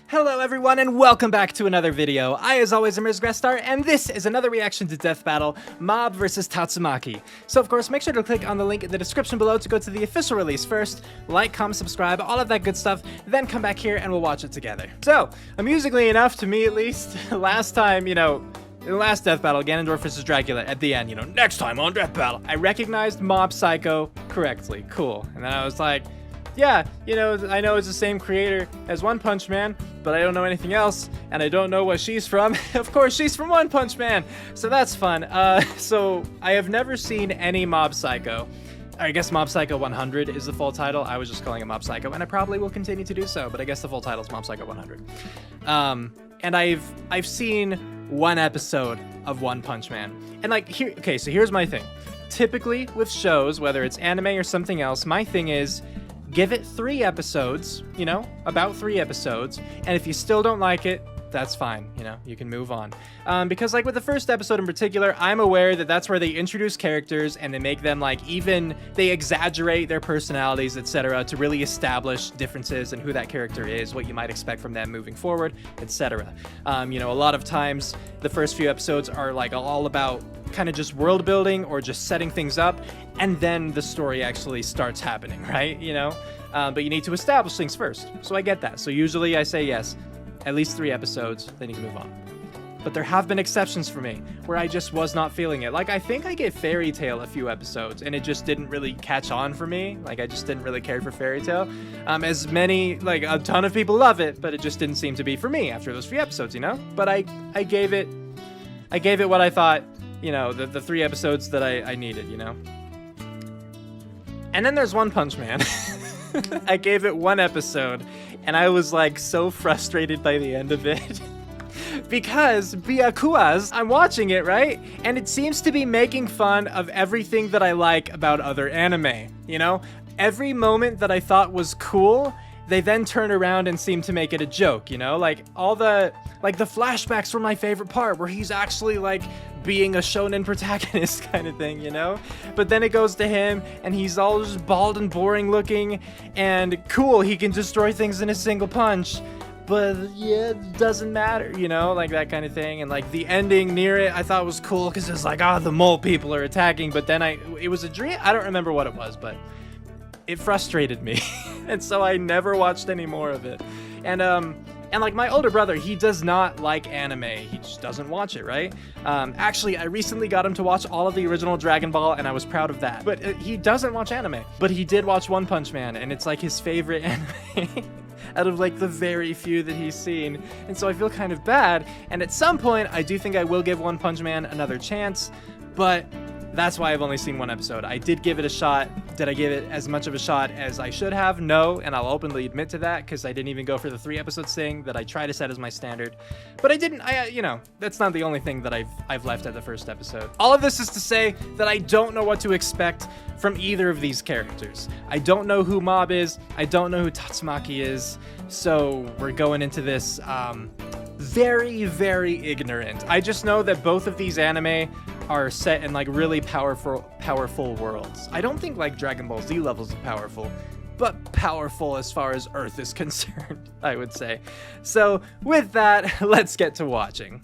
Hello everyone and welcome back to another video. I as always am Grestar and this is another reaction to Death Battle, Mob vs Tatsumaki. So of course make sure to click on the link in the description below to go to the official release first, like, comment, subscribe, all of that good stuff, then come back here and we'll watch it together. So, amusingly enough, to me at least, last time, in the last Death Battle, Ganondorf vs Dracula, at the end, next time on Death Battle, I recognized Mob Psycho correctly. Cool. And then I was like, yeah, I know it's the same creator as One Punch Man, but I don't know anything else, and I don't know what she's from. Of course, she's from One Punch Man, so that's fun. So I have never seen any Mob Psycho. I guess Mob Psycho 100 is the full title. I was just calling it Mob Psycho, and I probably will continue to do so, but I guess the full title is Mob Psycho 100. And I've seen one episode of One Punch Man, and so here's my thing. Typically with shows, whether it's anime or something else, my thing is, give it 3 episodes, about 3 episodes, and if you still don't like it, that's fine, you can move on. Because with the first episode in particular, I'm aware that that's where they introduce characters and they make them they exaggerate their personalities, etc. to really establish differences in who that character is, what you might expect from them moving forward, etc. A lot of times the first few episodes are all about kind of just world building or just setting things up, and then the story actually starts happening, right? But you need to establish things first. So I get that. So usually I say yes, at least 3 episodes, then you can move on. But there have been exceptions for me where I just was not feeling it. I think I gave Fairy Tail a few episodes and it just didn't really catch on for me. I just didn't really care for Fairy Tail. A ton of people love it, but it just didn't seem to be for me after those few episodes, But I gave it what I thought, the 3 episodes that I needed, And then there's One Punch Man. I gave it 1 episode, and I was so frustrated by the end of it. Because Byakua's, I'm watching it, right? And it seems to be making fun of everything that I like about other anime, Every moment that I thought was cool, they then turn around and seem to make it a joke, all the flashbacks were my favorite part, where he's actually being a shonen protagonist kind of thing, But then it goes to him and he's all just bald and boring looking and cool, he can destroy things in a single punch. But yeah, it doesn't matter, that kind of thing. And the ending near it, I thought was cool because it's the mole people are attacking. But then it was a dream. I don't remember what it was, but it frustrated me. And so I never watched any more of it. And my older brother, he does not like anime. He just doesn't watch it, right? Actually, I recently got him to watch all of the original Dragon Ball, and I was proud of that. But he doesn't watch anime. But he did watch One Punch Man, and it's his favorite anime out of the very few that he's seen. And so I feel kind of bad. And at some point, I do think I will give One Punch Man another chance, but that's why I've only seen 1 episode. I did give it a shot. Did I give it as much of a shot as I should have? No, and I'll openly admit to that because I didn't even go for the 3 episodes thing that I try to set as my standard. But I didn't, that's not the only thing that I've left at the first episode. All of this is to say that I don't know what to expect from either of these characters. I don't know who Mob is. I don't know who Tatsumaki is. So we're going into this very, very ignorant. I just know that both of these anime are set in really powerful worlds. I don't think Dragon Ball Z levels of powerful, but powerful as far as Earth is concerned, I would say. So with that, let's get to watching.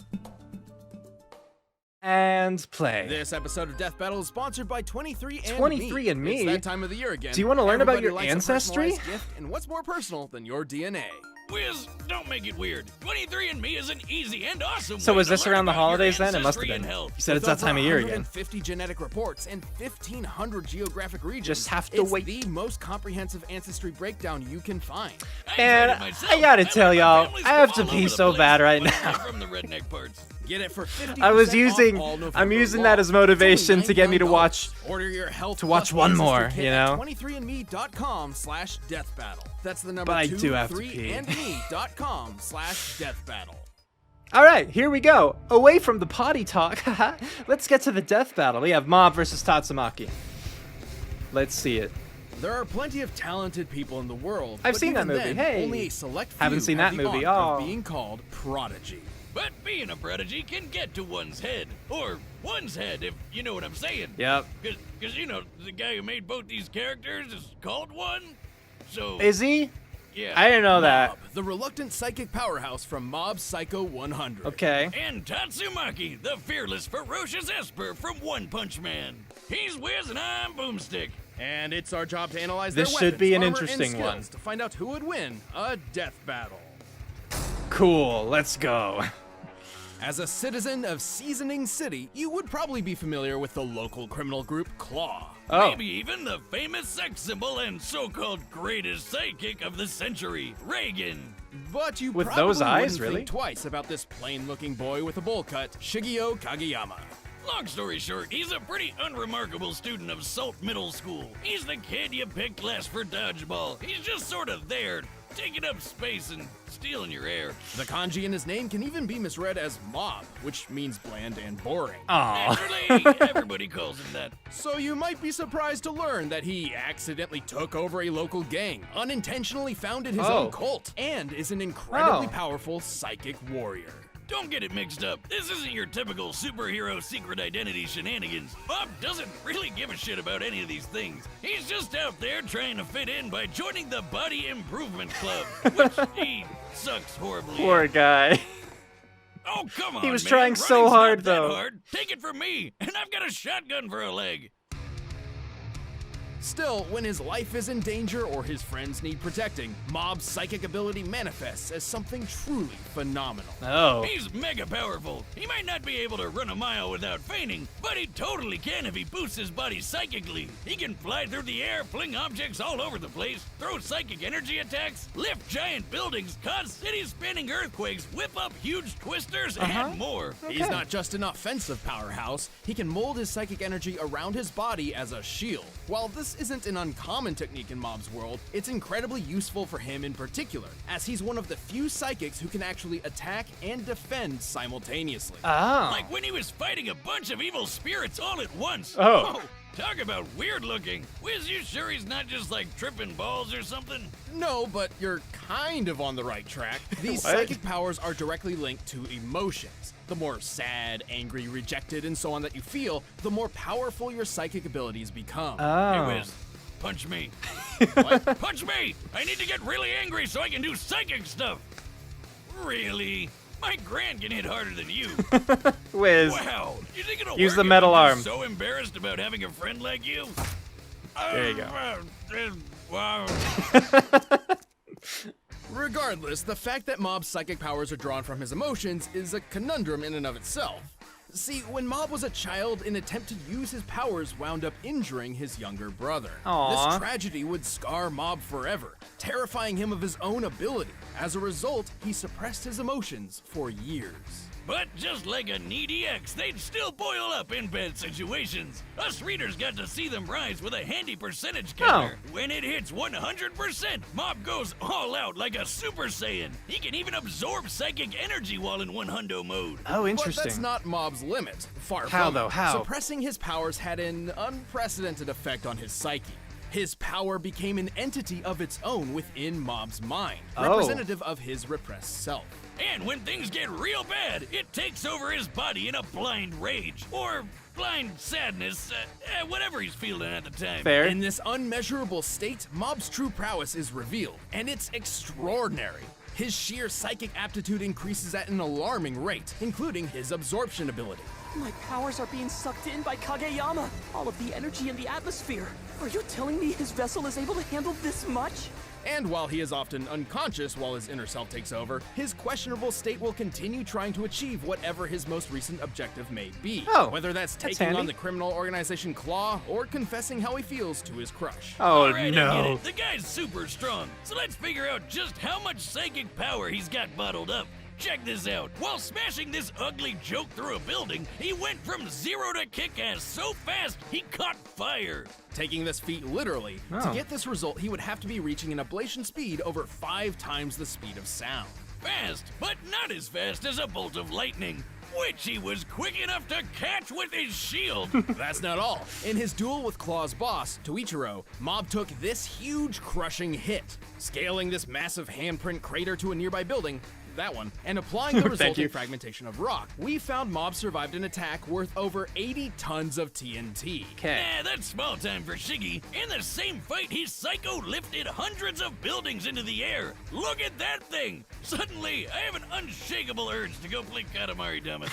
And play. This episode of Death Battle is sponsored by 23andMe. 23andMe? It's that time of the year again. Do you want to learn about your ancestry? Gift, and what's more personal than your DNA? Wiz, don't make it weird. 23andMe is an easy and awesome So way was to this learn around the about holidays your then? It must have ancestry been. and health. You said it's that time of year again. 50 genetic reports and 1,500 geographic regions. Just have to wait. It's the most comprehensive ancestry breakdown you can find. And I gotta tell y'all, I have to pee so bad right now. From the redneck parts. Get it for 50% I'm using that as motivation to get me to watch, Order your health to watch one more, 23andme.com/deathbattle. That's the number But I do have to pee. 23andme.com/deathbattle. All right, here we go. Away from the potty talk, let's get to the death battle. We have Mob versus Tatsumaki. Let's see it. There are plenty of talented people in the world. I've but seen that even movie. Then, Hey. only a select few Haven't seen have that the movie. honor of Oh. being called prodigy. But being a prodigy can get to one's head. Or one's head, if you know what I'm saying. Yep. Because the guy who made both these characters is called one. So Is he? Yeah. I didn't know that. Mob, the reluctant psychic powerhouse from Mob Psycho 100. Okay. And Tatsumaki, the fearless, ferocious Esper from One Punch Man. He's Wiz and I'm Boomstick. And it's our job to analyze This their should weapons, be an armor, interesting and skills one. to find out who would win a death battle. Cool. Let's go. As a citizen of Seasoning City, you would probably be familiar with the local criminal group Claw. Oh. Maybe even the famous sex symbol and so-called greatest psychic of the century, Reagan. But you With probably those eyes, wouldn't really? think twice about this plain-looking boy with a bowl cut, Shigeo Kageyama. Long story short, he's a pretty unremarkable student of Salt Middle School. He's the kid you picked last for dodgeball. He's just sort of there, taking up space and stealing your air. The kanji in his name can even be misread as mob, which means bland and boring. Aw. Naturally, everybody calls him that. So you might be surprised to learn that he accidentally took over a local gang, unintentionally founded his Oh. own cult, and is an incredibly Oh. powerful psychic warrior. Don't get it mixed up. This isn't your typical superhero secret identity shenanigans. Bob doesn't really give a shit about any of these things. He's just out there trying to fit in by joining the Body Improvement Club, which he sucks horribly Poor at. guy. Oh, come on, He was man. trying so Running's hard, not that though. hard. Take it from me, and I've got a shotgun for a leg. Still, when his life is in danger or his friends need protecting, Mob's psychic ability manifests as something truly phenomenal. Oh. He's mega powerful. He might not be able to run a mile without fainting, but he totally can if he boosts his body psychically. He can fly through the air, fling objects all over the place, throw psychic energy attacks, lift giant buildings, cause city-spanning earthquakes, whip up huge twisters, and more. He's not just an offensive powerhouse, he can mold his psychic energy around his body as a shield. While this isn't an uncommon technique in Mob's world, it's incredibly useful for him in particular, as he's one of the few psychics who can actually attack and defend simultaneously. Oh. Like when he was fighting a bunch of evil spirits all at once. Oh. Talk about weird looking. Wiz, you sure he's not just like tripping balls or something? No, but you're kind of on the right track. These What? psychic powers are directly linked to emotions. The more sad, angry, rejected, and so on that you feel, the more powerful your psychic abilities become. Oh. Hey, Wiz, punch me. What? Punch me! I need to get really angry so I can do psychic stuff. Really? My Gran can hit harder than you. Whiz. Wow. You think it'll Use work the if metal I'm arm. just so embarrassed about having a friend like you? There you go. Wow. Regardless, the fact that Mob's psychic powers are drawn from his emotions is a conundrum in and of itself. See, when Mob was a child, an attempt to use his powers wound up injuring his younger brother. Aw. This tragedy would scar Mob forever, terrifying him of his own ability. As a result, he suppressed his emotions for years. But just like a needy ex, they'd still boil up in bad situations. Us readers got to see them rise with a handy percentage counter. When it hits 100%, Mob goes all out like a Super Saiyan. He can even absorb psychic energy while in 100 mode. Oh, But interesting. that's not Mob's limit. Far How, from though? it. How? Suppressing his powers had an unprecedented effect on his psyche. His power became an entity of its own within Mob's mind, Oh. representative of his repressed self. And when things get real bad, it takes over his body in a blind rage. Or blind sadness, whatever he's feeling at the time. Fair. In this unmeasurable state, Mob's true prowess is revealed, and it's extraordinary. His sheer psychic aptitude increases at an alarming rate, including his absorption ability. My powers are being sucked in by Kageyama. All of the energy in the atmosphere. Are you telling me his vessel is able to handle this much? And while he is often unconscious while his inner self takes over, his questionable state will continue trying to achieve whatever his most recent objective may be. Oh, whether that's that's taking on handy. the criminal organization Claw or confessing how he feels to his crush. Oh, All right, I get no. it. The guy's super strong. So let's figure out just how much psychic power he's got bottled up. Check this out. While smashing this ugly joke through a building, he went from 0 to kick-ass so fast, he caught fire. Taking this feat literally, to Oh. get this result, he would have to be reaching an ablation speed over 5 times the speed of sound. Fast, but not as fast as a bolt of lightning. which he was quick enough to catch with his shield. That's not all. In his duel with Claw's boss, Toichiro, Mob took this huge crushing hit, scaling this massive handprint crater to a nearby building, that one, and applying the resulting fragmentation of rock. We found Mob survived an attack worth over 80 tons of TNT. Okay. Nah, that's small time for Shiggy. In the same fight, he psycho lifted hundreds of buildings into the air. Look at that thing! Suddenly, I have an unshakable urge to go play Katamari Damacy.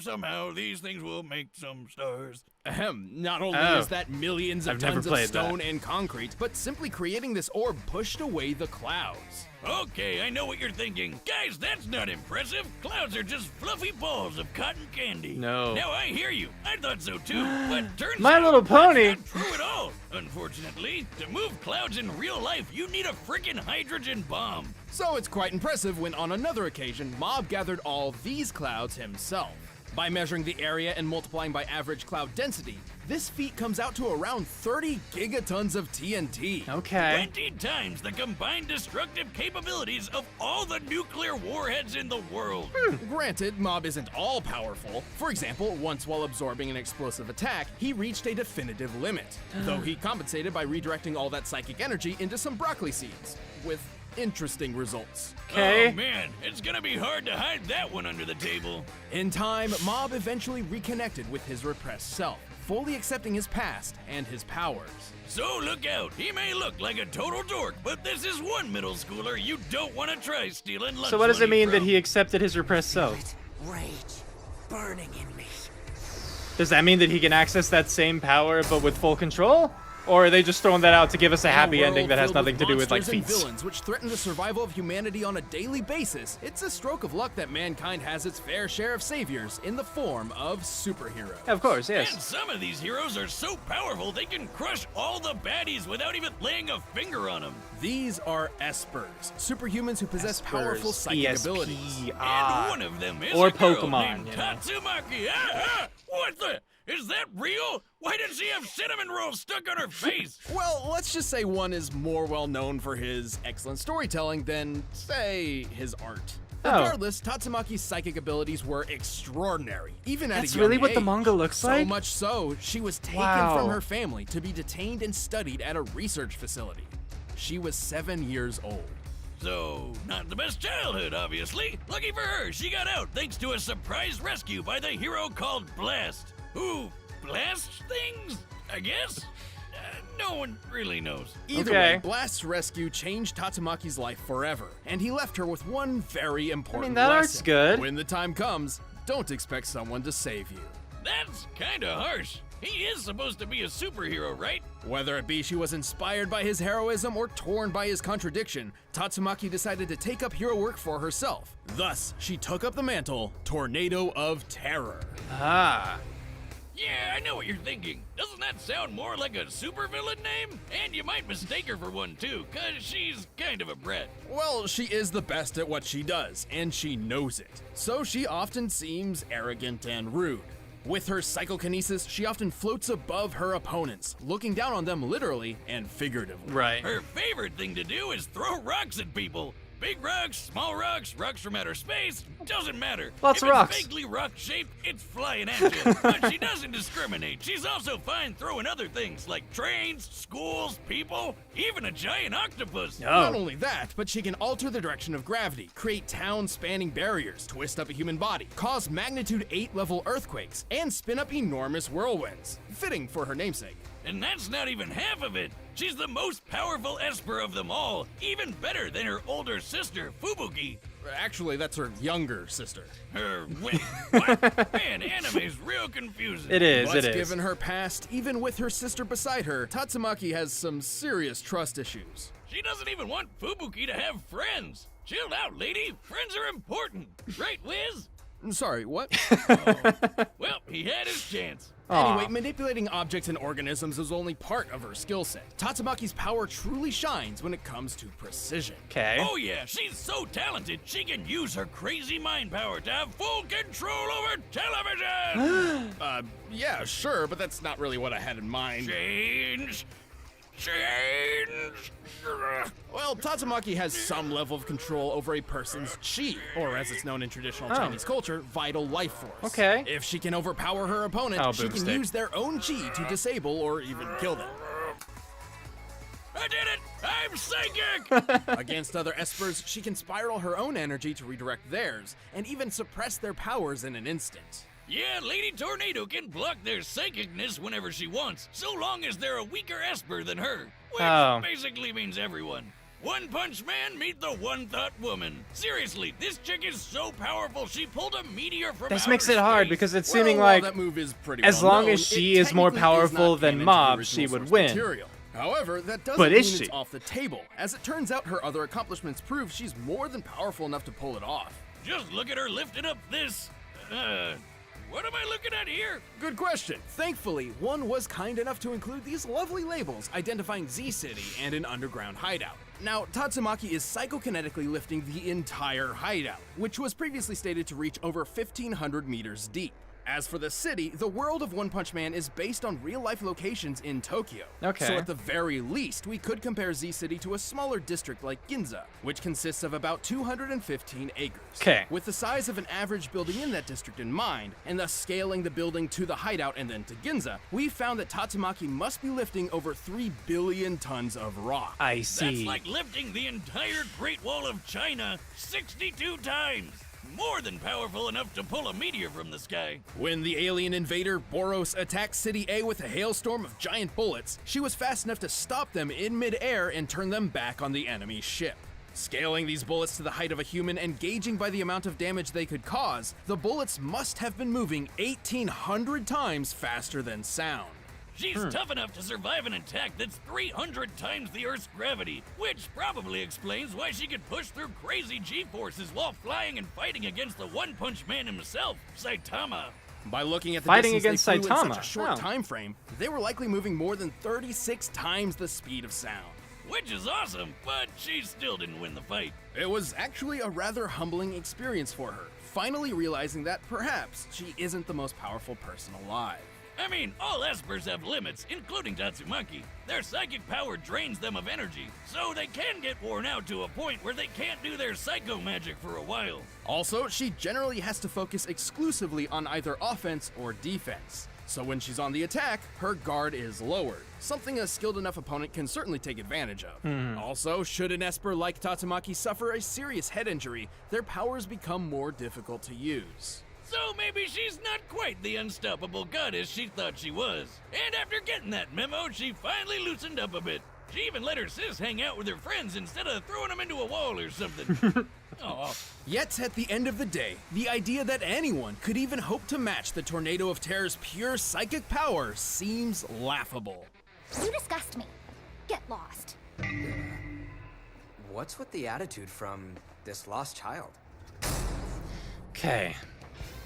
Somehow, these things will make some stars. Ahem. Not only is that millions of tons of stone that. and concrete, but simply creating this orb pushed away the clouds. Okay, I know what you're thinking. Guys, that's not impressive. Clouds are just fluffy balls of cotton candy. No. Now I hear you. I thought so too. But turns My out Little Pony. that's not true at all. Unfortunately, to move clouds in real life, you need a frickin' hydrogen bomb. So it's quite impressive when on another occasion, Mob gathered all these clouds himself. By measuring the area and multiplying by average cloud density, this feat comes out to around 30 gigatons of TNT. Okay. 20 times the combined destructive capabilities of all the nuclear warheads in the world. Granted, Mob isn't all powerful. For example, once while absorbing an explosive attack, he reached a definitive limit, though he compensated by redirecting all that psychic energy into some broccoli seeds, with interesting results. Okay. Oh man, it's gonna be hard to hide that one under the table. In time, Mob eventually reconnected with his repressed self, fully accepting his past and his powers. So look out, he may look like a total dork, but this is one middle schooler you don't want to try stealing lunch So what does it money mean that from. he accepted his repressed self? Rage burning in me. Does that mean that he can access that same power but with full control? Or are they just throwing that out to give us a happy ending that has nothing to do with like monsters and feats? villains which threaten the survival of humanity on a daily basis. It's a stroke of luck that mankind has its fair share of saviors in the form of superheroes. Of course, And yes. some of these heroes are so powerful they can crush all the baddies without even laying a finger on them. These are espers, superhumans who possess powerful psychic ESP, abilities. And one of them is or a girl Pokemon, named you know. Tatsumaki. What the? Is that real? Why does she have cinnamon rolls stuck on her face? Well, let's just say one is more well known for his excellent storytelling than, say, his art. Oh. Regardless, Tatsumaki's psychic abilities were extraordinary, even at That's a young really what the age. manga looks so like? So much so, she was taken Wow. from her family to be detained and studied at a research facility. She was 7 years old. So, not the best childhood, obviously. Lucky for her, she got out thanks to a surprise rescue by the hero called Blast. Who blasts things, I guess? No one really knows. Either Okay. way, Blast's rescue changed Tatsumaki's life forever, and he left her with one very important that lesson. art's good. When the time comes, don't expect someone to save you. That's kinda harsh. He is supposed to be a superhero, right? Whether it be she was inspired by his heroism or torn by his contradiction, Tatsumaki decided to take up hero work for herself. Thus, she took up the mantle, Tornado of Terror. Ah. Yeah, I know what you're thinking. Doesn't that sound more like a supervillain name? And you might mistake her for one too, cause she's kind of a brat. Well, she is the best at what she does, and she knows it. So she often seems arrogant and rude. With her psychokinesis, she often floats above her opponents, looking down on them literally and figuratively. Right. Her favorite thing to do is throw rocks at people. Big rocks, small rocks, rocks from outer space, doesn't matter. Lots if of rocks. It's vaguely rock-shaped, it's flying at you. But she doesn't discriminate. She's also fine throwing other things like trains, schools, people, even a giant octopus. Not Oh. only that, but she can alter the direction of gravity, create town-spanning barriers, twist up a human body, cause magnitude 8 level earthquakes, and spin up enormous whirlwinds. Fitting for her namesake. And that's not even half of it. She's the most powerful Esper of them all, even better than her older sister, Fubuki. Actually, that's her younger sister. Wait, what? Man, anime's real confusing. It is, But it is. given her past, even with her sister beside her, Tatsumaki has some serious trust issues. She doesn't even want Fubuki to have friends. Chill out, lady. Friends are important. Right, Wiz? Sorry, what? Well, he had his chance. Anyway, manipulating objects and organisms is only part of her skill set. Tatsumaki's power truly shines when it comes to precision. Okay. Oh yeah, she's so talented, she can use her crazy mind power to have full control over television! Yeah, sure, but that's not really what I had in mind. Change. Change! Well, Tatsumaki has some level of control over a person's chi, or as it's known in traditional Chinese culture, vital life force. Okay. If she can overpower her opponent, Oh, she can boomstick. use their own chi to disable or even kill them. I did it! I'm psychic! Against other espers, she can spiral her own energy to redirect theirs, and even suppress their powers in an instant. Yeah, Lady Tornado can block their psychicness whenever she wants, so long as they're a weaker esper than her. Which basically means everyone. One Punch Man, meet the One Thought Woman. Seriously, this chick is so powerful she pulled a meteor from This outer makes it hard space. because it's Well, seeming while like that move is pretty as well long known, as she it is more technically powerful not than canon to the Mob, original she would source win. material. However, that doesn't But mean is she? it's off the table. As it turns out, her other accomplishments prove she's more than powerful enough to pull it off. Just look at her lifting up this. What am I looking at here? Good question. Thankfully, one was kind enough to include these lovely labels identifying Z City and an underground hideout. Now, Tatsumaki is psychokinetically lifting the entire hideout, which was previously stated to reach over 1,500 meters deep. As for the city, the world of One Punch Man is based on real-life locations in Tokyo. Okay. So at the very least, we could compare Z City to a smaller district like Ginza, which consists of about 215 acres. Okay. With the size of an average building in that district in mind, and thus scaling the building to the hideout and then to Ginza, we found that Tatsumaki must be lifting over 3 billion tons of rock. I That's see. like lifting the entire Great Wall of China 62 times. More than powerful enough to pull a meteor from the sky. When the alien invader Boros attacked City A with a hailstorm of giant bullets, she was fast enough to stop them in midair and turn them back on the enemy ship. Scaling these bullets to the height of a human and gauging by the amount of damage they could cause, the bullets must have been moving 1,800 times faster than sound. She's tough enough to survive an attack that's 300 times the Earth's gravity, which probably explains why she could push through crazy G-forces while flying and fighting against the One Punch Man himself, Saitama. By looking at the Fighting distance against they flew in Saitama. such a short Wow. time frame, they were likely moving more than 36 times the speed of sound. Which is awesome, but she still didn't win the fight. It was actually a rather humbling experience for her, finally realizing that perhaps she isn't the most powerful person alive. I mean, all espers have limits, including Tatsumaki. Their psychic power drains them of energy, so they can get worn out to a point where they can't do their psycho magic for a while. Also, she generally has to focus exclusively on either offense or defense. So when she's on the attack, her guard is lowered, something a skilled enough opponent can certainly take advantage of. Also, should an esper like Tatsumaki suffer a serious head injury, their powers become more difficult to use. So maybe she's not quite the unstoppable goddess she thought she was. And after getting that memo, she finally loosened up a bit. She even let her sis hang out with her friends instead of throwing them into a wall or something. Aw. Yet, at the end of the day, the idea that anyone could even hope to match the Tornado of Terror's pure psychic power seems laughable. You disgust me. Get lost. What's with the attitude from this lost child? Okay.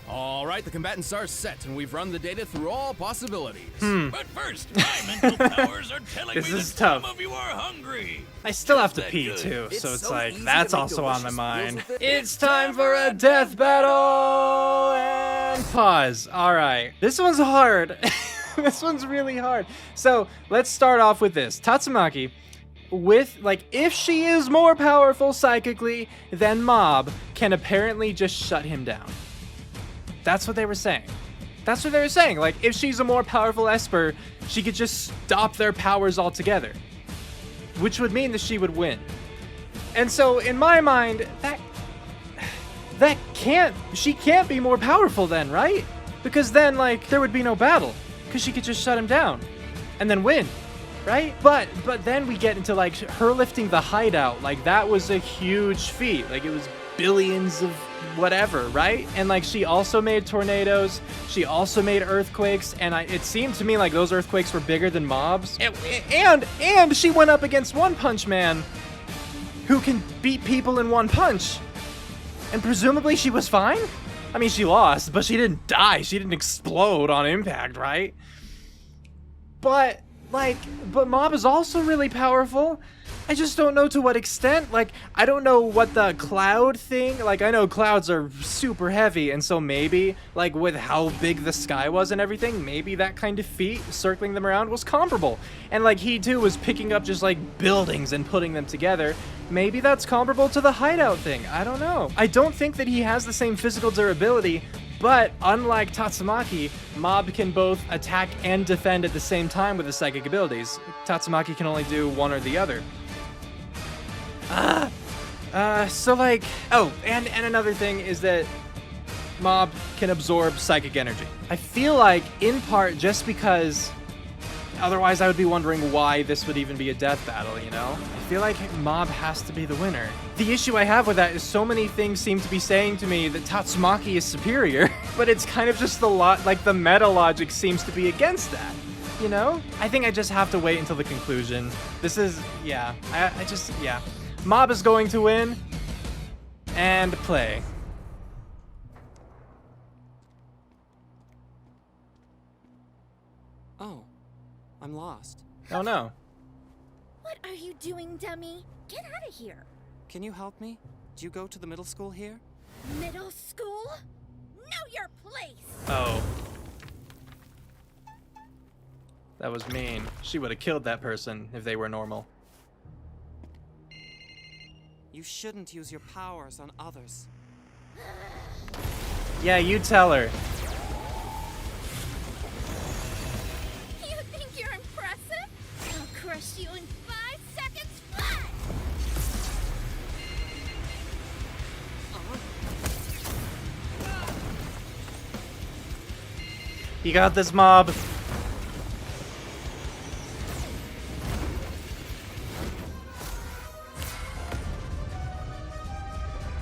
Alright, the combatants are set, and we've run the data through all possibilities. But first, my mental powers are telling This me is that some tough. of you are hungry. I still have to that pee good. too, It's so it's so like easy to that's make also on my delicious mind. meals with it. It's time for a death battle and pause. All right, this one's hard. This one's really hard. So let's start off with this. Tatsumaki, with like, if she is more powerful psychically than Mob, can apparently just shut him down. That's what they were saying. That's what they were saying. Like, if she's a more powerful Esper, she could just stop their powers altogether, which would mean that she would win. And so, in my mind, she can't be more powerful then, right? Because then, like, there would be no battle, because she could just shut him down and then win, right? But then we get into, like, her lifting the hideout. Like, that was a huge feat. Like, it was billions of whatever, right? And like, she also made tornadoes, she also made earthquakes, and it seemed to me like those earthquakes were bigger than Mob's. And she went up against One Punch Man, who can beat people in one punch, and presumably she was fine. I mean, she lost, but she didn't die, she didn't explode on impact, right? But Mob is also really powerful. I just don't know to what extent. Like, I don't know what the cloud thing, like, I know clouds are super heavy, and so maybe, like, with how big the sky was and everything, maybe that kind of feat circling them around was comparable. And, like, he, too, was picking up just, like, buildings and putting them together. Maybe that's comparable to the hideout thing. I don't know. I don't think that he has the same physical durability, but unlike Tatsumaki, Mob can both attack and defend at the same time with his psychic abilities. Tatsumaki can only do one or the other. So like, oh, and another thing is that Mob can absorb psychic energy. I feel like, in part, just because otherwise I would be wondering why this would even be a death battle, you know? I feel like Mob has to be the winner. The issue I have with that is so many things seem to be saying to me that Tatsumaki is superior, but it's kind of just the meta logic seems to be against that. You know? I think I just have to wait until the conclusion. This is, yeah, yeah. Mob is going to win, and play. Oh, I'm lost. Oh no. What are you doing, dummy? Get out of here. Can you help me? Do you go to the middle school here? Middle school? Know your place. Oh. That was mean. She would have killed that person if they were normal. You shouldn't use your powers on others. Yeah, you tell her. You think you're impressive? I'll crush you in 5 seconds flat. You got this, Mob.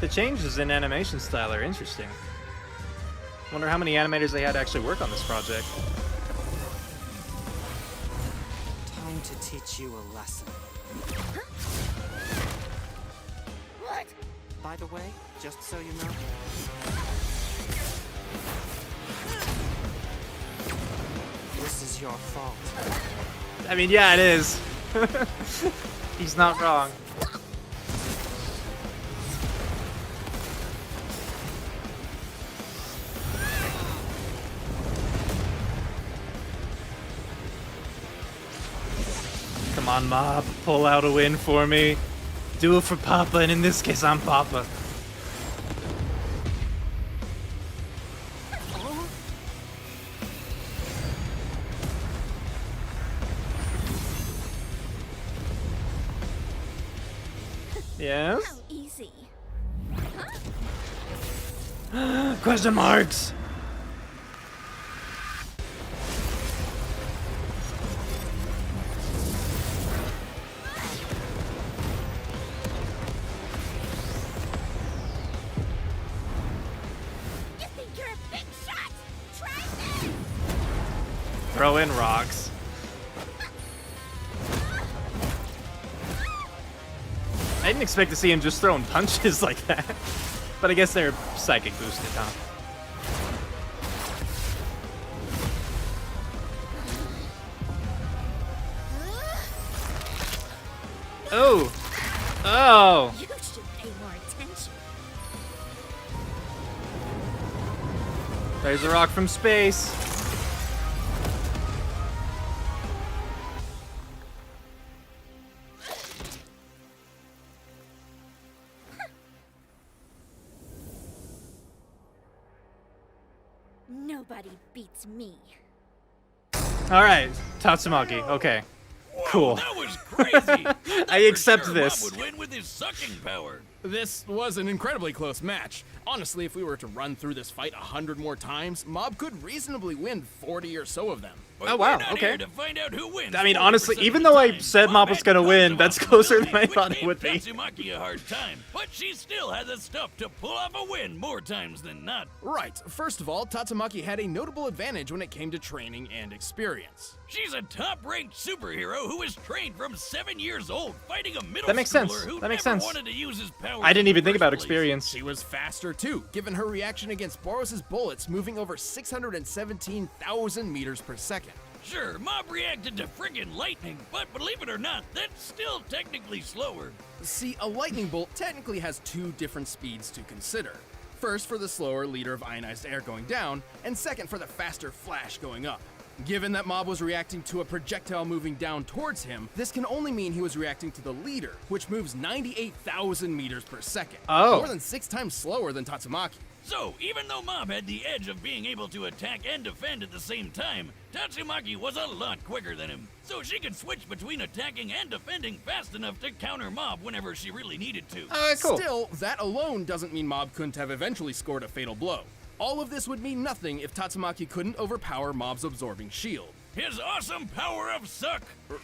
The changes in animation style are interesting. Wonder how many animators they had to actually work on this project. Time to teach you a lesson. What? By the way, just so you know, this is your fault. I mean, yeah, it is. He's not wrong. Come on, Mob. Pull out a win for me. Do it for Papa, and in this case, I'm Papa. Yes? How easy. Question marks! You think you're a big shot? Try this. Throw in rocks. I didn't expect to see him just throwing punches like that. But I guess they're psychic boosted, huh? Oh! Oh! You should pay more attention. There's a rock from space. Nobody beats me. All right, Tatsumaki. Okay, cool. That was crazy. I accept this. Mob would win with his sucking power. This was an incredibly close match. Honestly, if we were to run through this fight 100 more times, Mob could reasonably win 40 or so of them. But Oh, wow, we're not okay. here to find out who wins I mean, 40% honestly, of even the though I time. said Mob was had gonna win, Tatsumaki that's closer than I which thought it gave would be. Tatsumaki a hard time, but she still had the stuff to pull off a win more times than not. Right, first of all, Tatsumaki had a notable advantage when it came to training and experience. She's a top-ranked superhero who was trained from 7 years old, fighting a middle That makes sense. schooler who That makes never sense. wanted to use his powers. I didn't in even the think about first place. experience. She was faster too, given her reaction against Boris's bullets moving over 617,000 meters per second. Sure, Mob reacted to friggin' lightning, but believe it or not, that's still technically slower. See, a lightning bolt technically has two different speeds to consider. First for the slower liter of ionized air going down, and second for the faster flash going up. Given that Mob was reacting to a projectile moving down towards him, this can only mean he was reacting to the liter, which moves 98,000 meters per second. Oh. More than 6 times slower than Tatsumaki. So, even though Mob had the edge of being able to attack and defend at the same time, Tatsumaki was a lot quicker than him. So she could switch between attacking and defending fast enough to counter Mob whenever she really needed to. Cool. Still, that alone doesn't mean Mob couldn't have eventually scored a fatal blow. All of this would mean nothing if Tatsumaki couldn't overpower Mob's absorbing shield. His awesome power of suck!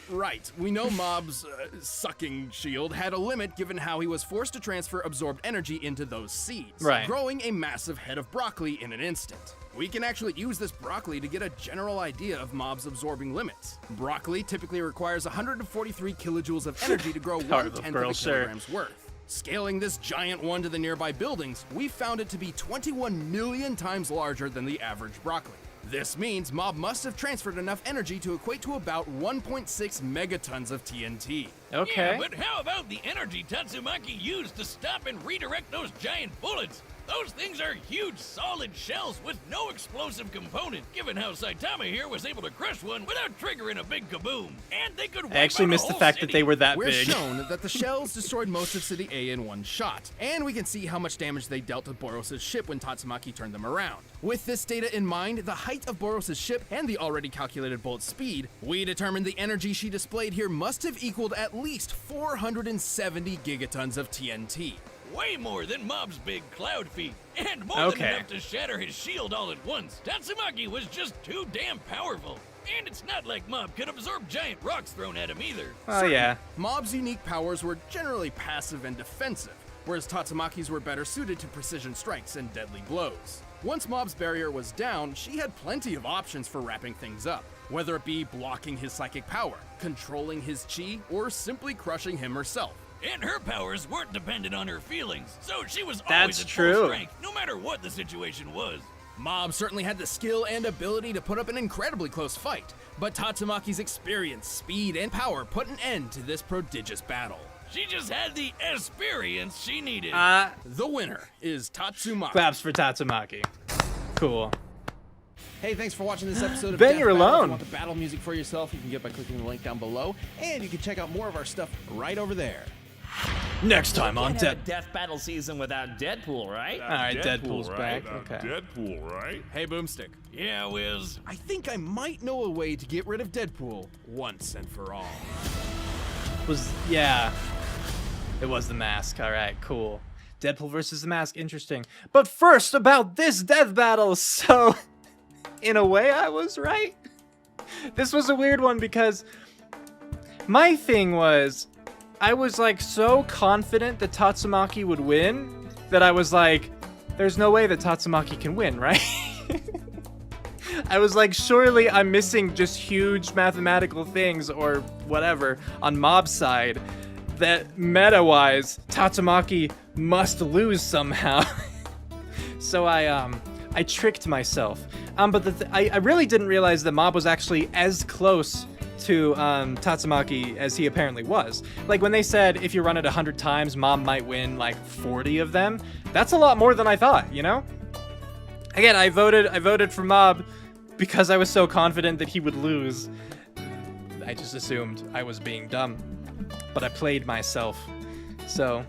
Right, we know Mob's sucking shield had a limit given how he was forced to transfer absorbed energy into those seeds, Right. growing a massive head of broccoli in an instant. We can actually use this broccoli to get a general idea of Mob's absorbing limits. Broccoli typically requires 143 kilojoules of energy to grow Powerful 1/10 girl, of a sure. kilogram's worth. Scaling this giant one to the nearby buildings, we found it to be 21 million times larger than the average broccoli. This means Mob must have transferred enough energy to equate to about 1.6 megatons of TNT. Okay. Yeah, but how about the energy Tatsumaki used to stop and redirect those giant bullets? Those things are huge, solid shells with no explosive component, given how Saitama here was able to crush one without triggering a big kaboom. And they could wipe I actually out a missed the whole fact city. that they were that We're big. shown that the shells destroyed most of City A in one shot, and we can see how much damage they dealt to Boros' ship when Tatsumaki turned them around. With this data in mind, the height of Boros' ship, and the already calculated bullet speed, we determined the energy she displayed here must have equaled at least 470 gigatons of TNT. Way more than Mob's big cloud feet, and more Okay. than enough to shatter his shield all at once. Tatsumaki was just too damn powerful. And it's not like Mob could absorb giant rocks thrown at him either. Oh, yeah. Mob's unique powers were generally passive and defensive, whereas Tatsumaki's were better suited to precision strikes and deadly blows. Once Mob's barrier was down, she had plenty of options for wrapping things up, whether it be blocking his psychic power, controlling his chi, or simply crushing him herself. And her powers weren't dependent on her feelings, so she was That's always at true. full strength, no matter what the situation was. Mob certainly had the skill and ability to put up an incredibly close fight, but Tatsumaki's experience, speed, and power put an end to this prodigious battle. She just had the experience she needed. The winner is Tatsumaki. Claps for Tatsumaki. Cool. Hey, thanks for watching this episode of Ben, Death you're Battle. If alone. you want the battle music for yourself, you can get by clicking the link down below, and you can check out more of our stuff right over there. Next time on Can't have Dead. a death battle season without Deadpool, right? All right, Deadpool's right? back. Okay. Deadpool, right? Hey, Boomstick. Yeah, Wiz. I think I might know a way to get rid of Deadpool once and for all. Yeah. It was the mask. All right, cool. Deadpool versus the mask. Interesting. But first, about this death battle. So, in a way, I was right. This was a weird one because my thing was, I was like so confident that Tatsumaki would win that I was like, there's no way that Tatsumaki can win, right? I was like, surely I'm missing just huge mathematical things or whatever on Mob's side that meta-wise Tatsumaki must lose somehow. So I tricked myself. But I really didn't realize that Mob was actually as close to Tatsumaki as he apparently was. Like when they said if you run it 100 times, Mob might win like 40 of them. That's a lot more than I thought, you know? Again, I voted for Mob because I was so confident that he would lose. I just assumed I was being dumb. But I played myself. So,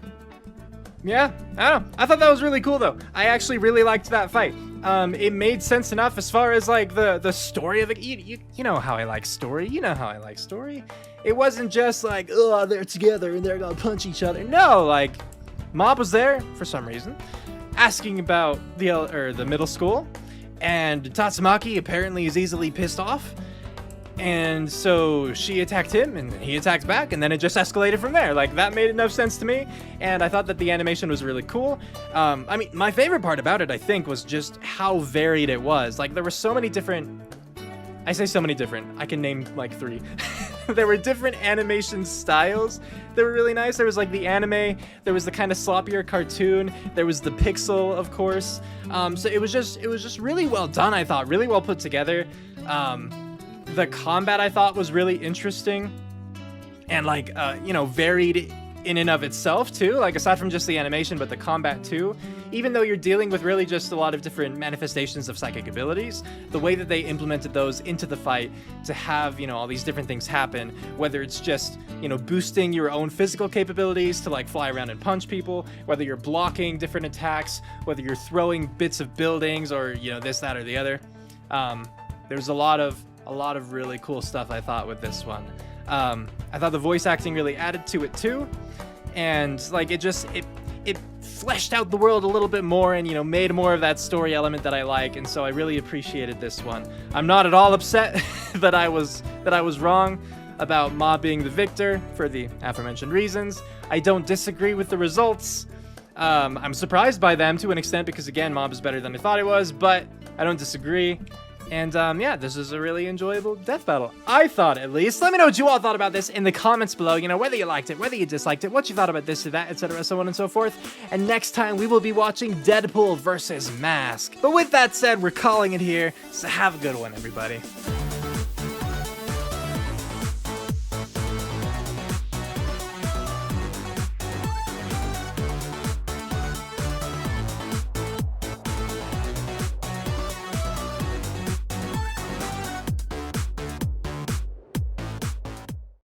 yeah, I don't know. I thought that was really cool though. I actually really liked that fight. It made sense enough as far as like the story of it. You know how I like story. You know how I like story. It wasn't just like, oh, they're together and they're gonna punch each other. No, like, Mob was there for some reason, asking about the middle school, and Tatsumaki apparently is easily pissed off. And so she attacked him, and he attacked back, and then it just escalated from there. Like, that made enough sense to me, and I thought that the animation was really cool. I mean, my favorite part about it, I think, was just how varied it was. Like, there were so many different... I say so many different. I can name, like, 3. There were different animation styles that were really nice. There was, like, the anime. There was the kind of sloppier cartoon. There was the pixel, of course. So it was just really well done, I thought. Really well put together. The combat I thought was really interesting and like, varied in and of itself too. Like aside from just the animation, but the combat too. Even though you're dealing with really just a lot of different manifestations of psychic abilities, the way that they implemented those into the fight to have, all these different things happen, whether it's just, boosting your own physical capabilities to like fly around and punch people, whether you're blocking different attacks, whether you're throwing bits of buildings or, this, that, or the other. There's a lot of really cool stuff I thought with this one. I thought the voice acting really added to it too. And like it fleshed out the world a little bit more and made more of that story element that I like, and so I really appreciated this one. I'm not at all upset that I was wrong about Mob being the victor for the aforementioned reasons. I don't disagree with the results. I'm surprised by them to an extent because again, Mob is better than I thought it was, but I don't disagree. And this is a really enjoyable death battle. I thought, at least. Let me know what you all thought about this in the comments below. Whether you liked it, whether you disliked it, what you thought about this or that, etc., so on and so forth. And next time, we will be watching Deadpool versus Mask. But with that said, we're calling it here. So have a good one, everybody.